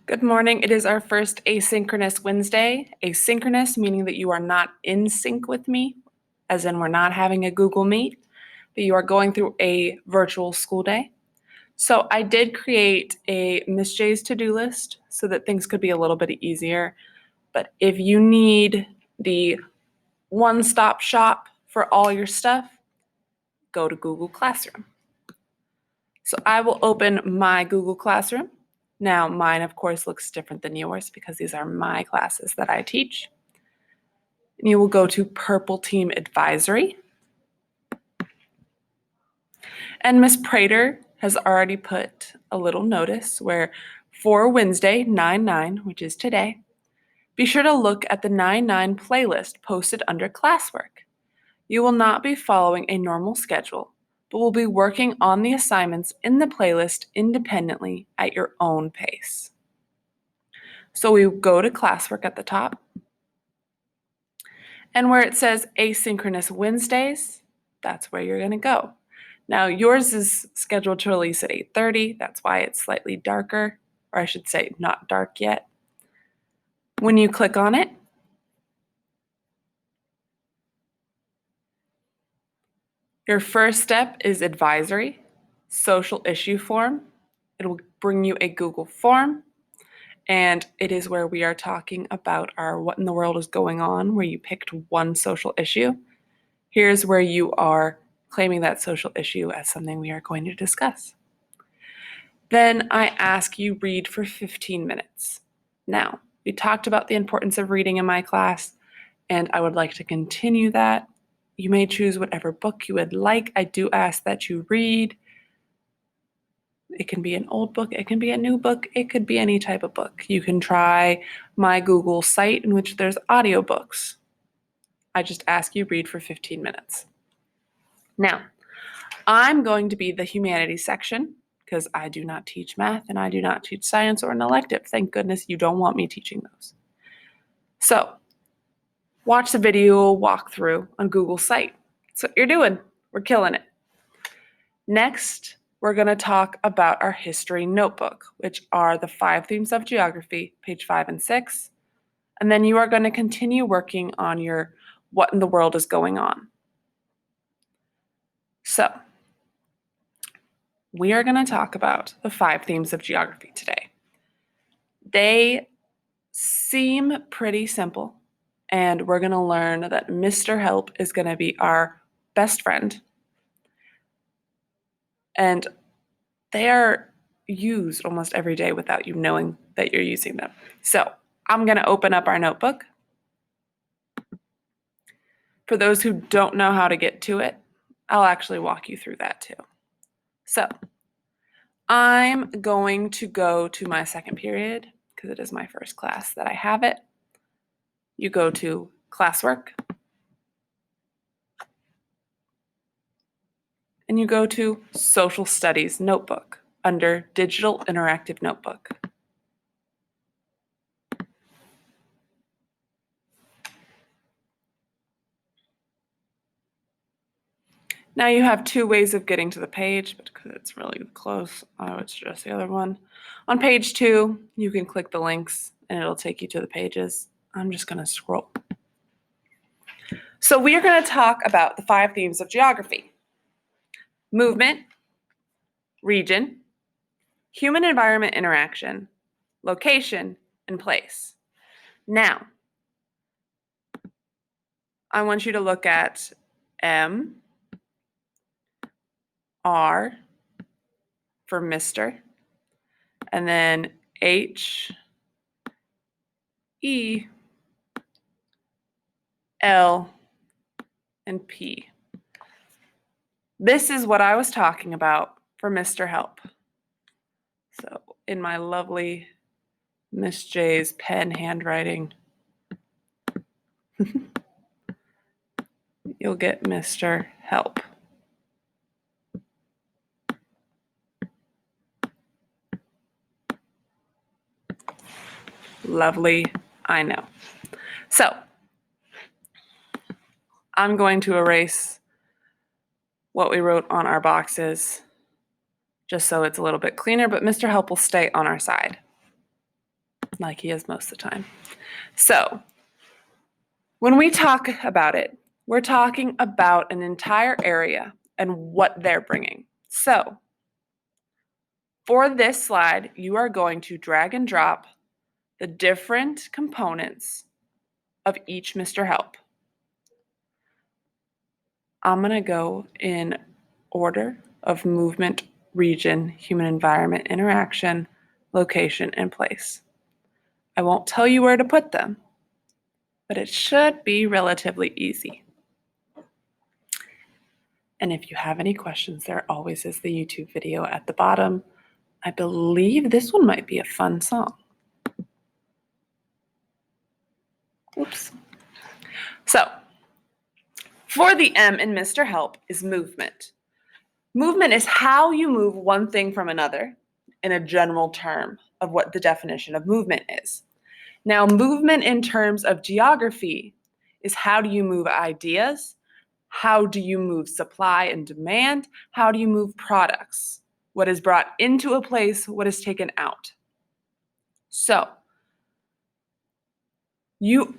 Good morning. It is our first asynchronous Wednesday. Asynchronous meaning that you are not in sync with me, as in we're not having a Google Meet, but you are going through a virtual school day. So I did create a Miss J's to-do list so that things could be a little bit easier. But if you need the one-stop shop for all your stuff, go to Google Classroom. So I will open my Google Classroom. Now, mine, of course, looks different than yours because these are my classes that I teach. And you will go to Purple Team Advisory. And Miss Prater has already put a little notice where for Wednesday, 9/9, which is today, be sure to look at the 9/9 playlist posted under classwork. You will not be following a normal schedule, but will be working on the assignments in the playlist independently at your own pace. So we go to classwork at the top, and where it says asynchronous Wednesdays, that's where you're going to go. Now yours is scheduled to release at 8:30. That's why it's slightly darker, or I should say not dark yet. When you click on it, your first step is advisory, social issue form. It will bring you a Google form, and it is where we are talking about our what in the world is going on, where you picked one social issue. Here's where you are claiming that social issue as something we are going to discuss. Then I ask you read for 15 minutes. Now, we talked about the importance of reading in my class, and I would like to continue that. You may choose whatever book you would like. I do ask that you read. It can be an old book, it can be a new book, it could be any type of book. You can try my Google site in which there's audiobooks. I just ask you read for 15 minutes. Now, I'm going to be the humanities section because I do not teach math and I do not teach science or an elective. Thank goodness you don't want me teaching those. So, watch the video walkthrough on Google's site. That's what you're doing. We're killing it. Next, we're going to talk about our history notebook, which are the 5 themes of geography, page 5 and 6. And then you are going to continue working on your what in the world is going on. So, we are going to talk about the 5 themes of geography today. They seem pretty simple, and we're going to learn that Mr. Help is going to be our best friend. And they are used almost every day without you knowing that you're using them. So I'm going to open up our notebook. For those who don't know how to get to it, I'll actually walk you through that too. So I'm going to go to my second period because it is my first class that I have it. You go to classwork and you go to social studies notebook under digital interactive notebook. Now you have 2 ways of getting to the page, but because it's really close, I would suggest the other one. On page 2, you can click the links and it'll take you to the pages. I'm just going to scroll. So we are going to talk about the 5 themes of geography: movement, region, human-environment interaction, location, and place. Now, I want you to look at M, R for Mr., and then H, E, L, and P. This is what I was talking about for Mr. Help. So in my lovely Miss J's pen handwriting, you'll get Mr. Help. Lovely, I know. So I'm going to erase what we wrote on our boxes just so it's a little bit cleaner, but Mr. Help will stay on our side. like he is most of the time. So when we talk about it, we're talking about an entire area and what they're bringing. So for this slide, you are going to drag and drop the different components of each Mr. Help. I'm going to go in order of movement, region, human environment, interaction, location, and place. I won't tell you where to put them, but it should be relatively easy. And if you have any questions, there always is the YouTube video at the bottom. I believe this one might be a fun song. Oops. So, for the M in Mr. Help is movement. Movement is how you move one thing from another in a general term of what the definition of movement is. Now, movement in terms of geography is how do you move ideas? How do you move supply and demand? How do you move products? What is brought into a place? What is taken out? So, it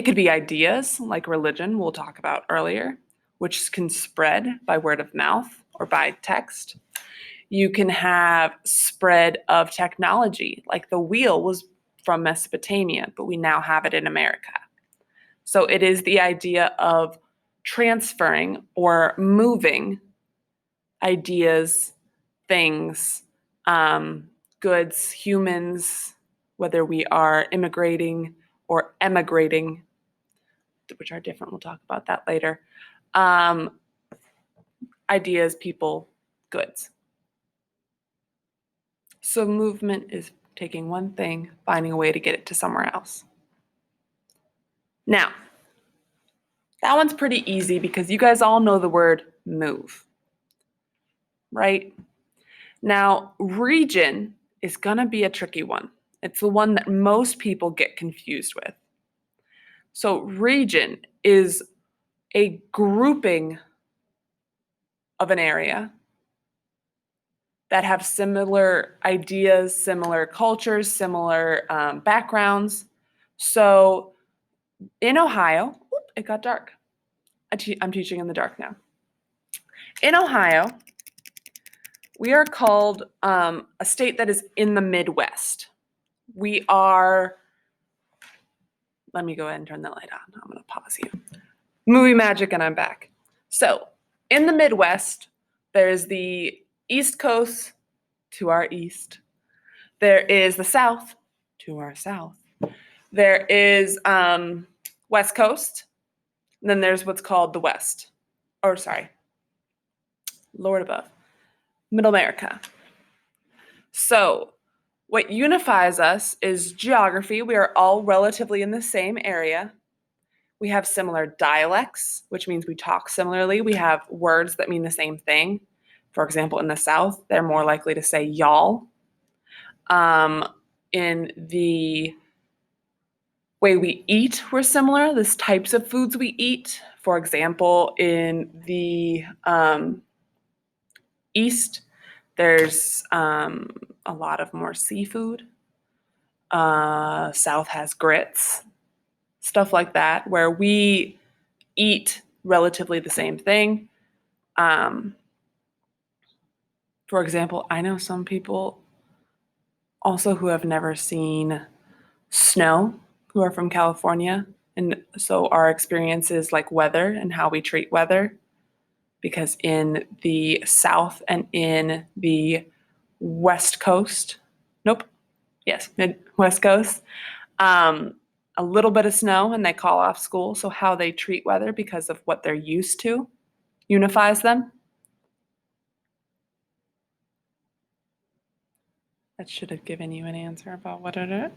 could be ideas like religion, we'll talk about earlier, which can spread by word of mouth or by text. You can have spread of technology, like the wheel was from Mesopotamia, but we now have it in America. So it is the idea of transferring or moving ideas, things, goods, humans, whether we are immigrating or emigrating, which are different. We'll talk about that later. Ideas, people, goods. So movement is taking one thing, finding a way to get it to somewhere else. Now, that one's pretty easy because you guys all know the word move, right? Now, region is going to be a tricky one. It's the one that most people get confused with. So region is a grouping of an area that have similar ideas, similar cultures, similar backgrounds. So in Ohio, it got dark. I'm teaching in the dark now. In Ohio, we are called a state that is in the Midwest. We are, let me go ahead and turn that light on. I'm going to pause you. Movie magic, and I'm back. So in the Midwest, there's the East Coast to our east. There is the South to our south. There is West Coast. And then there's what's called the West. Or sorry, Lord above. Middle America. So what unifies us is geography. We are all relatively in the same area. We have similar dialects, which means we talk similarly. We have words that mean the same thing. For example, in the South, they're more likely to say y'all. In the way we eat, we're similar. The types of foods we eat. For example, in the East, there's a lot of more seafood. South has grits, stuff like that, where we eat relatively the same thing. For example, I know some people also who have never seen snow, who are from California. And so our experience is like weather and how we treat weather. Because in the South and in the West Coast, West Coast, a little bit of snow and they call off school. So how they treat weather because of what they're used to unifies them. That should have given you an answer about what it is.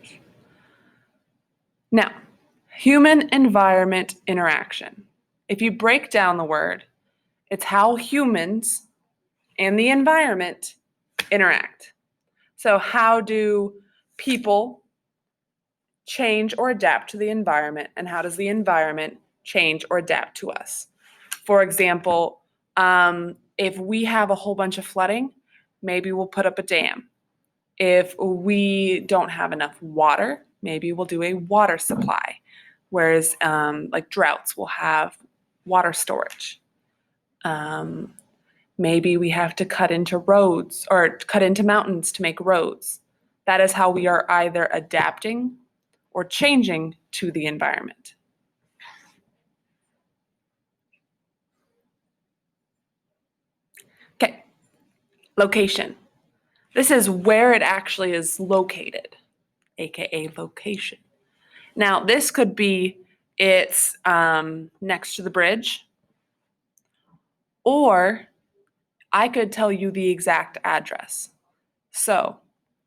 Now, human environment interaction. If you break down the word, it's how humans and the environment interact. So how do people change or adapt to the environment, and how does the environment change or adapt to us? For example, if we have a whole bunch of flooding, maybe we'll put up a dam. If we don't have enough water, maybe we'll do a water supply. Whereas like droughts, we'll have water storage. Maybe we have to cut into roads or cut into mountains to make roads. That is how we are either adapting or changing to the environment. Okay, location. This is where it actually is located, aka location. Now, this could be it's next to the bridge, or I could tell you the exact address. So,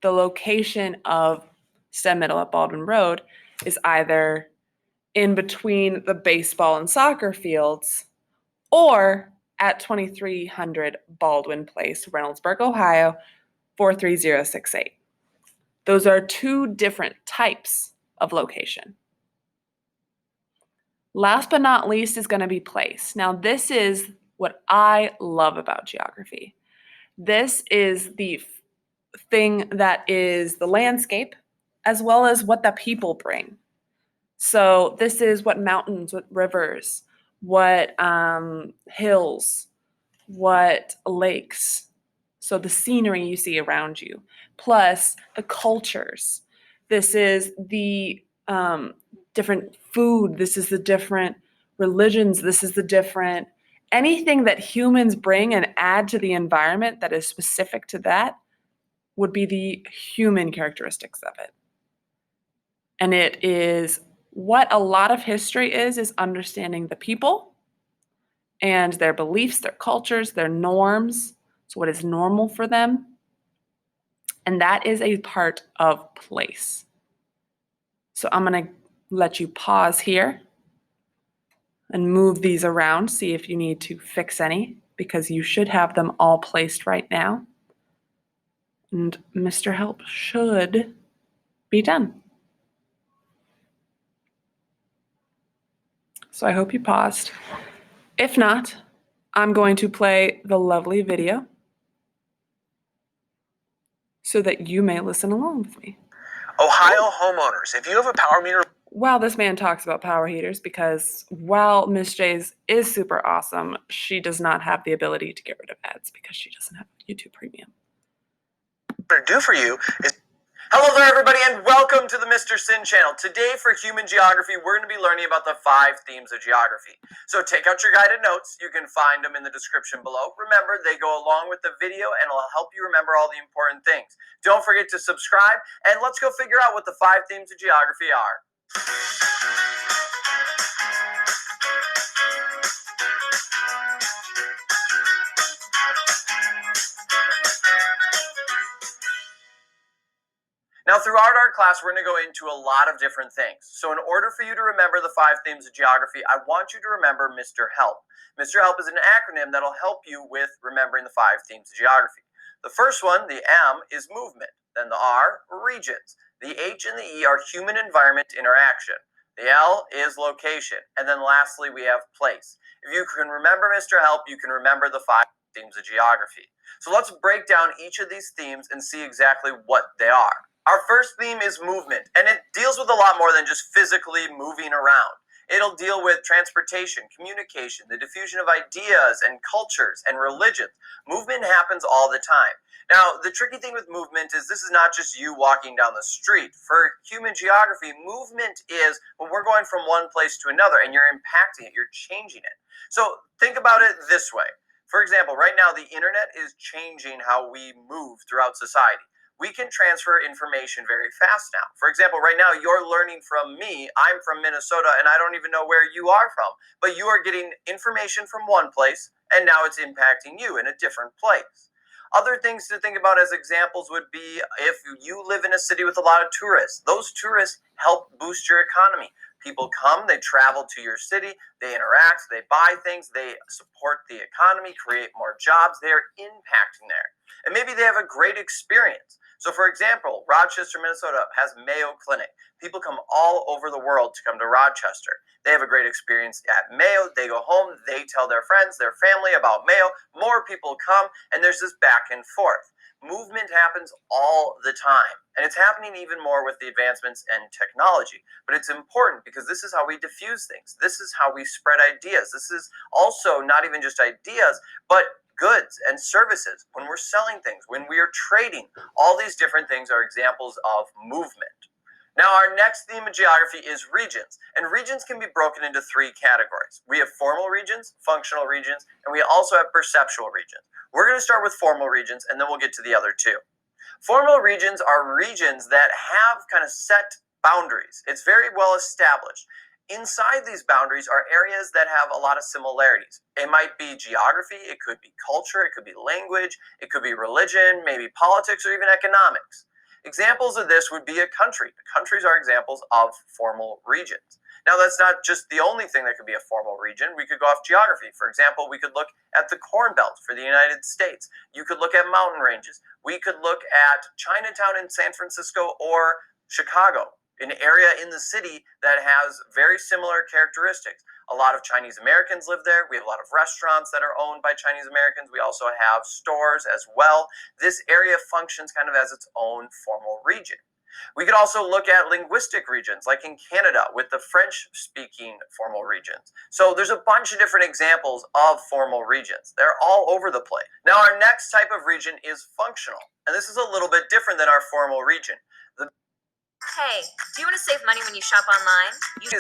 the location of Stem Middle at Baldwin Road is either in between the baseball and soccer fields or at 2300 Baldwin Place, Reynoldsburg, Ohio, 43068. Those are two different types of location. Last but not least is going to be place. Now, this is what I love about geography. This is the thing that is the landscape as well as what the people bring. So this is what mountains, what rivers, what hills, what lakes. So the scenery you see around you, plus the cultures. This is the different food. This is the different religions. This is the different anything that humans bring and add to the environment that is specific to that would be the human characteristics of it. And it is what a lot of history is understanding the people and their beliefs, their cultures, their norms. So, what is normal for them? And that is a part of place. So, I'm going to let you pause here and move these around, see if you need to fix any, because you should have them all placed right now. And Mr. Help should be done. So, I hope you paused. If not, I'm going to play the lovely video so that you may listen along with me. Ohio homeowners, if you have a power meter... While this man talks about power heaters, because while Miss J's is super awesome, she does not have the ability to get rid of ads because she doesn't have YouTube Premium. What do for you is... Hello there, everybody, and welcome to the Mr. Sin channel. Today, for human geography, we're going to be learning about the 5 themes of geography. So take out your guided notes. You can find them in the description below. Remember, they go along with the video, and it'll help you remember all the important things. Don't forget to subscribe, and let's go figure out what the 5 themes of geography are. Now, throughout our class, we're going to go into a lot of different things. So in order for you to remember the 5 themes of geography, I want you to remember Mr. Help. Mr. Help is an acronym that'll help you with remembering the 5 themes of geography. The first one, the M, is movement. Then the R, regions. The H and the E are human environment interaction. The L is location. And then lastly, we have place. If you can remember Mr. Help, you can remember the 5 themes of geography. So let's break down each of these themes and see exactly what they are. Our first theme is movement, and it deals with a lot more than just physically moving around. It'll deal with transportation, communication, the diffusion of ideas and cultures and religions. Movement happens all the time. Now, the tricky thing with movement is this is not just you walking down the street. For human geography, movement is when we're going from one place to another and you're impacting it, you're changing it. So think about it this way. For example, right now, the internet is changing how we move throughout society. We can transfer information very fast now. For example, right now you're learning from me. I'm from Minnesota and I don't even know where you are from, but you are getting information from one place and now it's impacting you in a different place. Other things to think about as examples would be if you live in a city with a lot of tourists. Those tourists help boost your economy. People come, they travel to your city, they interact, they buy things, they support the economy, create more jobs, they're impacting there. And maybe they have a great experience. So for example, Rochester, Minnesota has Mayo Clinic. People come all over the world to come to Rochester. They have a great experience at Mayo. They go home, they tell their friends, their family about Mayo. More people come, and there's this back and forth. Movement happens all the time, and it's happening even more with the advancements in technology. But it's important because this is how we diffuse things. This is how we spread ideas. This is also not even just ideas, but goods and services. When we're selling things, when we are trading, all these different things are examples of movement. Now, our next theme in geography is regions, and regions can be broken into three categories. We have formal regions, functional regions, and we also have perceptual regions. We're going to start with formal regions, and then we'll get to the other two. Formal regions are regions that have kind of set boundaries. It's very well established. Inside these boundaries are areas that have a lot of similarities. It might be geography, it could be culture, it could be language, it could be religion, maybe politics, or even economics. Examples of this would be a country. Countries are examples of formal regions. Now, that's not just the only thing that could be a formal region. We could go off geography. For example, we could look at the Corn Belt for the United States. You could look at mountain ranges. We could look at Chinatown in San Francisco or Chicago, an area in the city that has very similar characteristics. A lot of Chinese Americans live there. We have a lot of restaurants that are owned by Chinese Americans. We also have stores as well. This area functions kind of as its own formal region. We could also look at linguistic regions, like in Canada with the French-speaking formal regions. So there's a bunch of different examples of formal regions. They're all over the place. Now, our next type of region is functional, and this is a little bit different than our formal region. Hey, do you want to save money when you shop online?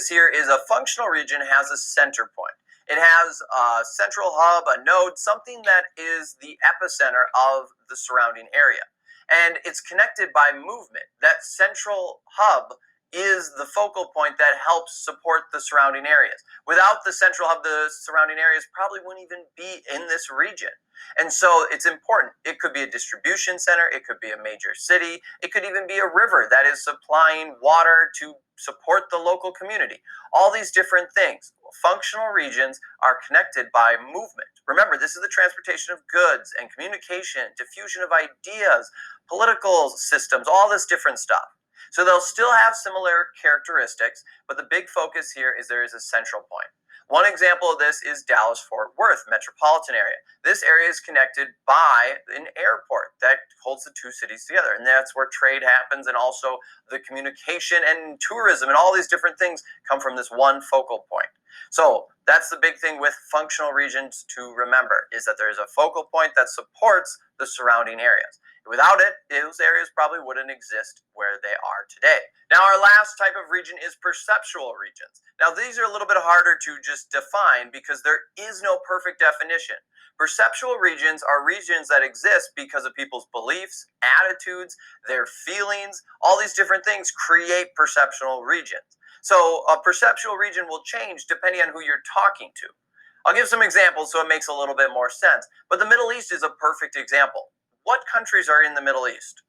Here is a functional region has a center point. It has a central hub, a node, something that is the epicenter of the surrounding area. And it's connected by movement. That central hub is the focal point that helps support the surrounding areas. Without the central hub, the surrounding areas probably wouldn't even be in this region. And so it's important. It could be a distribution center. It could be a major city. It could even be a river that is supplying water to support the local community. All these different things. Functional regions are connected by movement. Remember, this is the transportation of goods and communication, diffusion of ideas, political systems, all this different stuff. So they'll still have similar characteristics, but the big focus here is there is a central point. One example of this is Dallas-Fort Worth metropolitan area. This area is connected by an airport that holds the two cities together, and that's where trade happens, and also the communication and tourism and all these different things come from this one focal point. So that's the big thing with functional regions to remember, is that there is a focal point that supports the surrounding areas. Without it, those areas probably wouldn't exist where they are today. Now, our last type of region is perceptual regions. Now, these are a little bit harder to just define because there is no perfect definition. Perceptual regions are regions that exist because of people's beliefs, attitudes, their feelings. All these different things create perceptual regions. So a perceptual region will change depending on who you're talking to. I'll give some examples so it makes a little bit more sense. But the Middle East is a perfect example. What countries are in the Middle East?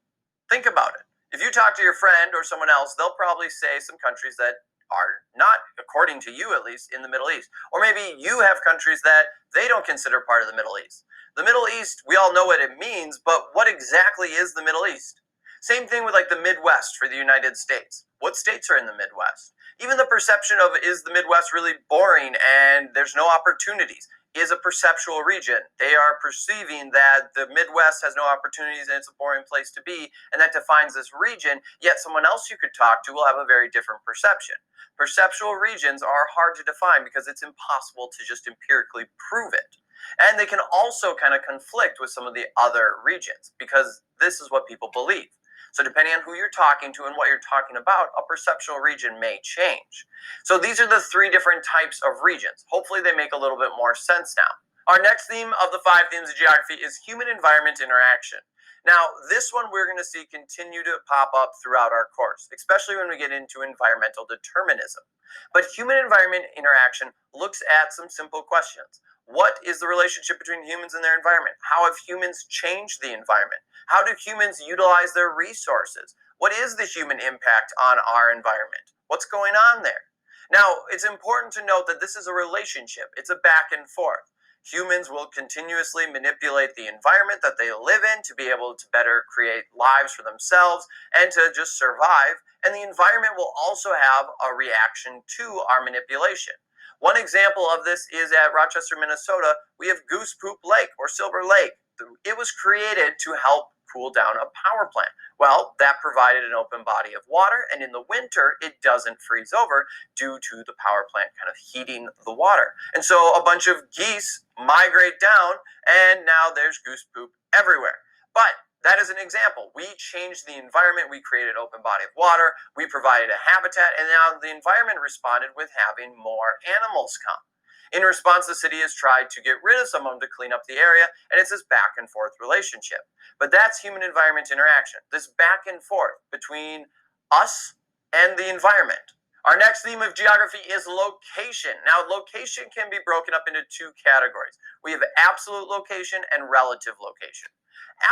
Think about it. If you talk to your friend or someone else, they'll probably say some countries that are not, according to you at least, in the Middle East. Or maybe you have countries that they don't consider part of the Middle East. The Middle East, we all know what it means, but what exactly is the Middle East? Same thing with like the Midwest for the United States. What states are in the Midwest? Even the perception of, is the Midwest really boring and there's no opportunities, is a perceptual region. They are perceiving that the Midwest has no opportunities and it's a boring place to be, and that defines this region, yet someone else you could talk to will have a very different perception. Perceptual regions are hard to define because it's impossible to just empirically prove it. And they can also kind of conflict with some of the other regions because this is what people believe. So depending on who you're talking to and what you're talking about, a perceptual region may change. So these are the three different types of regions. Hopefully they make a little bit more sense now. Our next theme of the 5 themes of geography is human-environment interaction. Now, this one we're going to see continue to pop up throughout our course, especially when we get into environmental determinism. But human-environment interaction looks at some simple questions. What is the relationship between humans and their environment? How have humans changed the environment? How do humans utilize their resources? What is the human impact on our environment? What's going on there? Now, it's important to note that this is a relationship. It's a back and forth. Humans will continuously manipulate the environment that they live in to be able to better create lives for themselves and to just survive. And the environment will also have a reaction to our manipulation. One example of this is at Rochester, Minnesota. We have Goose Poop Lake or Silver Lake. It was created to help cool down a power plant? Well, that provided an open body of water, and in the winter, it doesn't freeze over due to the power plant kind of heating the water. And so a bunch of geese migrate down, and now there's goose poop everywhere. But that is an example. We changed the environment, we created an open body of water, we provided a habitat, and now the environment responded with having more animals come. In response, the city has tried to get rid of some of them to clean up the area, and it's this back and forth relationship. But that's human environment interaction, this back and forth between us and the environment. Our next theme of geography is location. Now, location can be broken up into two categories. We have absolute location and relative location.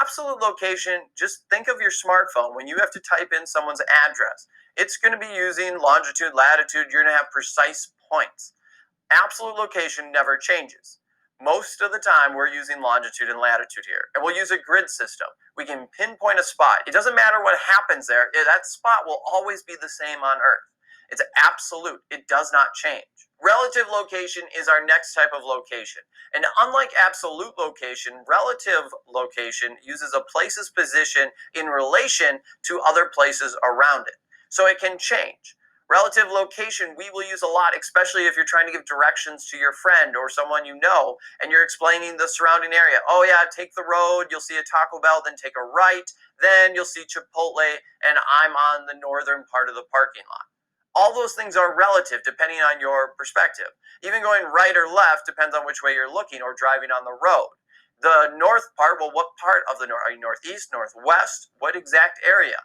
Absolute location, just think of your smartphone when you have to type in someone's address. It's going to be using longitude, latitude, you're going to have precise points. Absolute location never changes. Most of the time, we're using longitude and latitude here, and we'll use a grid system. We can pinpoint a spot. It doesn't matter what happens there. That spot will always be the same on Earth. It's absolute. It does not change. Relative location is our next type of location. And unlike absolute location, relative location uses a place's position in relation to other places around it. So it can change. Relative location we will use a lot, especially if you're trying to give directions to your friend or someone you know, and you're explaining the surrounding area. Oh yeah, take the road, you'll see a Taco Bell, then take a right, then you'll see Chipotle, and I'm on the northern part of the parking lot. All those things are relative depending on your perspective. Even going right or left depends on which way you're looking or driving on the road. The north part, well, what part of the north? Are you northeast, northwest? What exact area?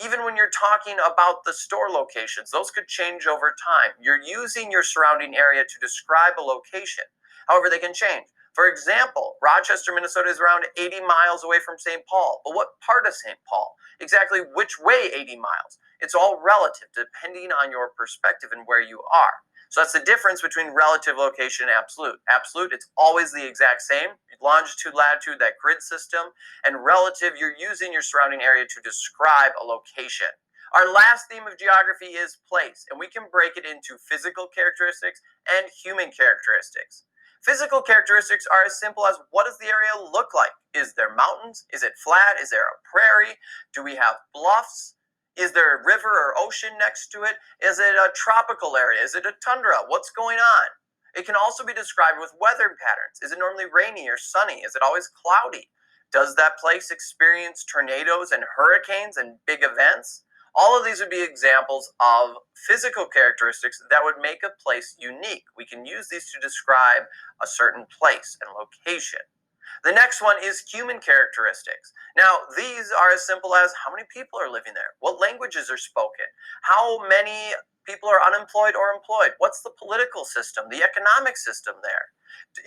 Even when you're talking about the store locations, those could change over time. You're using your surrounding area to describe a location. However, they can change. For example, Rochester, Minnesota is around 80 miles away from St. Paul. But what part of St. Paul? Exactly which way 80 miles? It's all relative depending on your perspective and where you are. So that's the difference between relative location and absolute. Absolute, it's always the exact same. Longitude, latitude, that grid system. And relative, you're using your surrounding area to describe a location. Our last theme of geography is place, and we can break it into physical characteristics and human characteristics. Physical characteristics are as simple as, what does the area look like? Is there mountains? Is it flat? Is there a prairie? Do we have bluffs? Is there a river or ocean next to it? Is it a tropical area? Is it a tundra? What's going on? It can also be described with weather patterns. Is it normally rainy or sunny? Is it always cloudy? Does that place experience tornadoes and hurricanes and big events? All of these would be examples of physical characteristics that would make a place unique. We can use these to describe a certain place and location. The next one is human characteristics. Now, these are as simple as how many people are living there, what languages are spoken, how many people are unemployed or employed, what's the political system, the economic system there,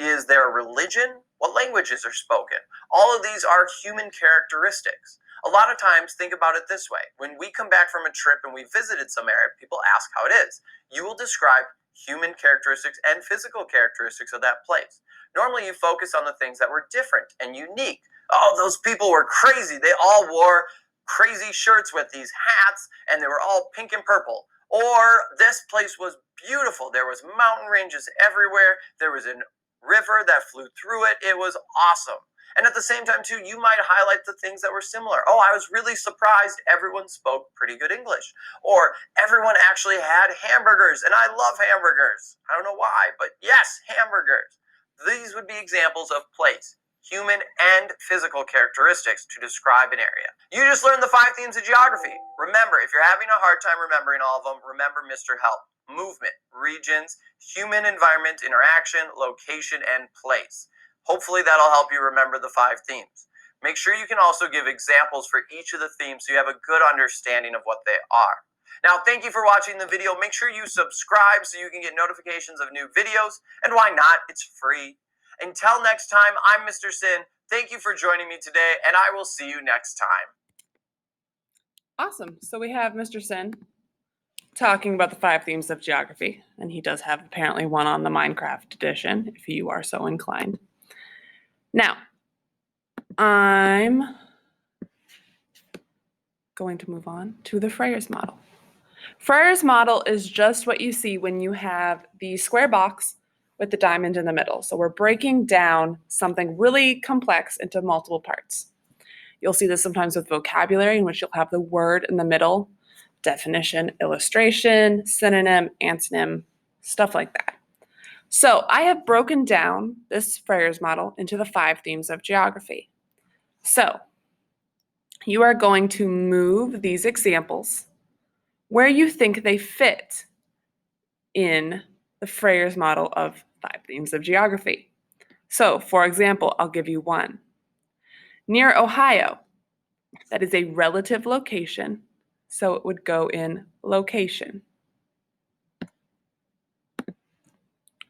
is there a religion, what languages are spoken. All of these are human characteristics. A lot of times, think about it this way. When we come back from a trip and we visited some area, people ask how it is. You will describe human characteristics and physical characteristics of that place. Normally, you focus on the things that were different and unique. Oh, those people were crazy. They all wore crazy shirts with these hats, and they were all pink and purple. Or this place was beautiful. There was mountain ranges everywhere. There was a river that flew through it. It was awesome. And at the same time, too, you might highlight the things that were similar. Oh, I was really surprised everyone spoke pretty good English. Or everyone actually had hamburgers, and I love hamburgers. I don't know why, but yes, hamburgers. These would be examples of place, human and physical characteristics to describe an area. You just learned the 5 themes of geography. Remember, if you're having a hard time remembering all of them, remember Mr. Help. Movement, regions, human environment, interaction, location, and place. Hopefully that'll help you remember the 5 themes. Make sure you can also give examples for each of the themes so you have a good understanding of what they are. Now, thank you for watching the video. Make sure you subscribe so you can get notifications of new videos. And why not? It's free. Until next time, I'm Mr. Sin. Thank you for joining me today, and I will see you next time. Awesome. So we have Mr. Sin talking about the 5 themes of geography, and he does have apparently one on the Minecraft edition, if you are so inclined. Now, I'm going to move on to the Freyer's model. Freyer's model is just what you see when you have the square box with the diamond in the middle. So we're breaking down something really complex into multiple parts. You'll see this sometimes with vocabulary, in which you'll have the word in the middle, definition, illustration, synonym, antonym, stuff like that. So I have broken down this Freyr's model into the 5 themes of geography. So you are going to move these examples where you think they fit in the Freyr's model of 5 themes of geography. So, for example, I'll give you one. Near Ohio, that is a relative location, so it would go in location.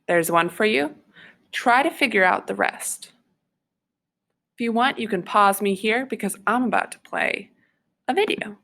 There's one for you. Try to figure out the rest. If you want, you can pause me here because I'm about to play a video.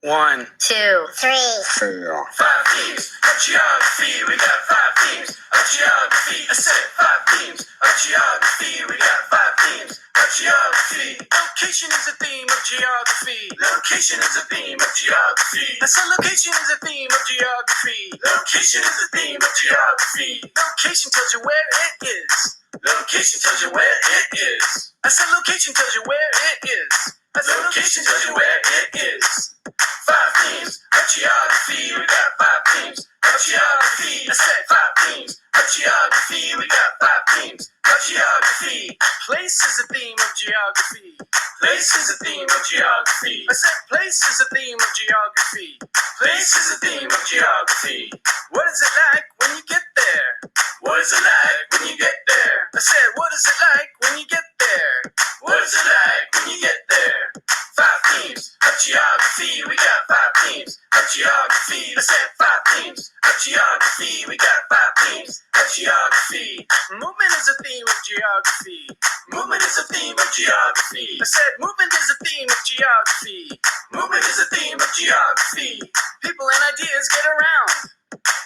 One, two, three, 4. 5 themes of geography. We got 5 themes of geography. I said 5 themes of geography. We got 5 themes of geography. Location is a theme of geography. Location is a theme of geography. I said location is a theme of geography. Location is a theme of geography. Location tells you where it is. Location tells you where it is. I said location tells you where it is. I said location tells you where it is. 5 themes of geography. We got 5 themes of geography. I said 5 themes of geography. We got 5 themes of geography. Place is a theme of geography. Place is a theme of geography. I said place is a theme of geography. Place is a theme of geography. What is it like when you get there? What is it like when you get there? I said what is it like when you get there? What is it like when you get there? 5 themes of geography. We got 5 themes of geography. I said 5 themes of geography. We got 5 themes of geography. Movement is a theme of geography. Movement is a theme of geography. I said movement is a theme of geography. Movement is a theme of geography. People and ideas get around.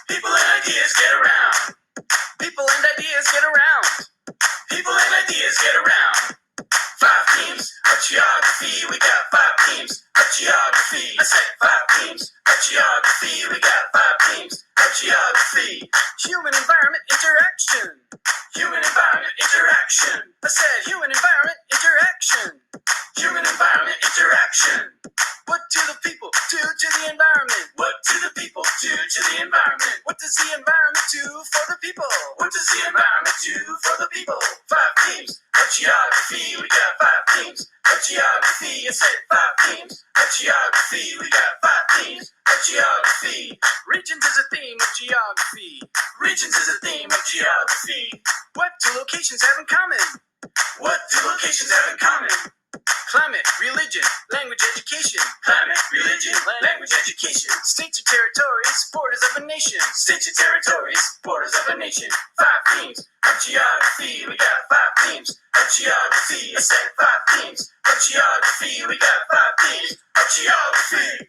People and ideas get around. People and ideas get around. People and ideas get around. 5 themes of geography. We got 5 themes of geography. I said 5 themes of geography. We got 5 themes of geography. Human environment interaction. Human environment interaction. I said human environment interaction. Human environment interaction. What do the people do to the environment? What do the people do to the environment? What does the environment do for the people? What does the environment do for the people? 5 themes of geography. We got 5 themes of geography. I said 5 themes of geography. We got 5 themes of geography. Regions is a theme of geography. Regions is a theme of geography. What do locations have in common? What do locations have in common? Climate, religion, language, education. Climate, religion, language, education. States or territories, borders of a nation. States or territories, borders of a nation. 5 themes of geography. We got 5 themes of geography. I said 5 themes of geography. We got 5 themes of geography.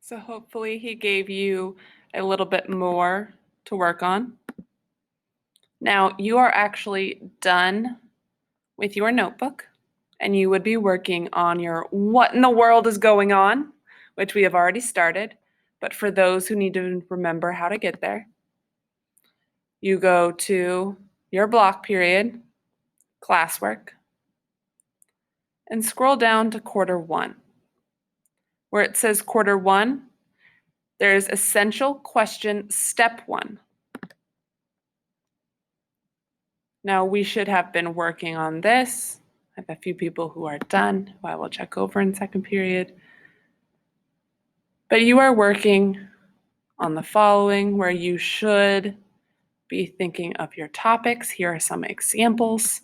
So hopefully he gave you a little bit more to work on. Now you are actually done with your notebook and you would be working on your what in the world is going on, which we have already started. But for those who need to remember how to get there, you go to your block period, classwork, and scroll down to quarter 1. Where it says quarter 1, there's essential question step 1. Now we should have been working on this. I have a few people who are done, who I will check over in second period. But you are working on the following, where you should be thinking of your topics. Here are some examples.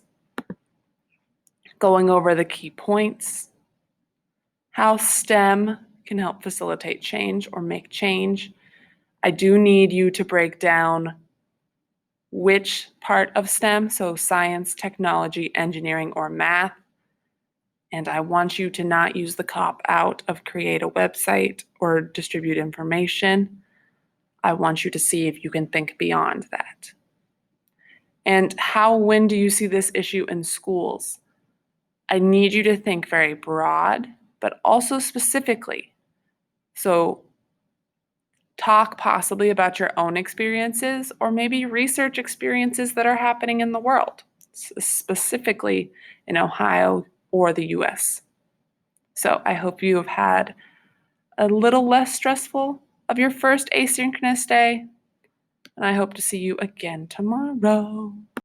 Going over the key points. How STEM can help facilitate change or make change. I do need you to break down which part of STEM, so science, technology, engineering, or math. And I want you to not use the cop out of create a website or distribute information. I want you to see if you can think beyond that. And when do you see this issue in schools? I need you to think very broad, but also specifically. So talk possibly about your own experiences or maybe research experiences that are happening in the world, specifically in Ohio or the US. So I hope you have had a little less stressful of your first asynchronous day, and I hope to see you again tomorrow.